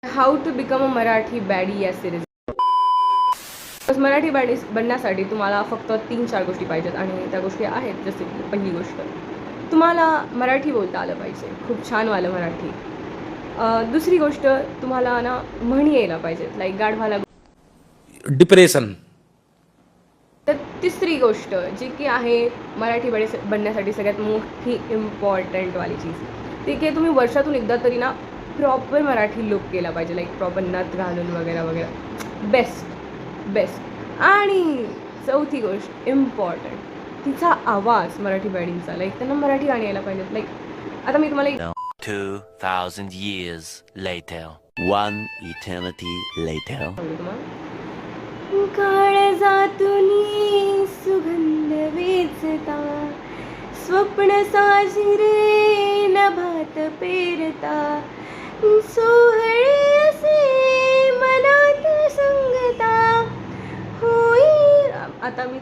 How to become a Marathi baddie या series. Marathi baddie बनण्यासाठी तुम्हाला फक्त 3-4 गोष्टी पाहिजेत आणि त्या गोष्टी आहेत जसे की पहिली गोष्ट तुम्हाला मराठी बोलता आलं पाहिजे, खूप छान वालं मराठी. दुसरी गोष्ट तुम्हाला ना म्हणी यायला पाहिजेत, लाईक गाढवाला. डिप्रेशन. तर तिसरी गोष्ट जी की आहे मराठी बॅडी बनण्यासाठी सगळ्यात मोठी इम्पॉर्टंटवाली चीज, ती की तुम्ही वर्षातून एकदा तरी ना प्रॉपर मराठी लुक केला पाहिजे, लाईक प्रॉपर नथ घालून वगैरे वगैरे. बेस्ट. आणि चौथी गोष्ट इम्पॉर्टंट, तिचा आवाज मराठी बॅडींचा, लाईक त्यांना मराठी गाणी यायला पाहिजेत. लाईक आता मी तुम्हाला 2000 years later. One eternity later. काळजातूनी सुगंध वेचता, स्वप्न साजिरे नभात पेरता, सोहळे असे मनात संगता होई. आता मी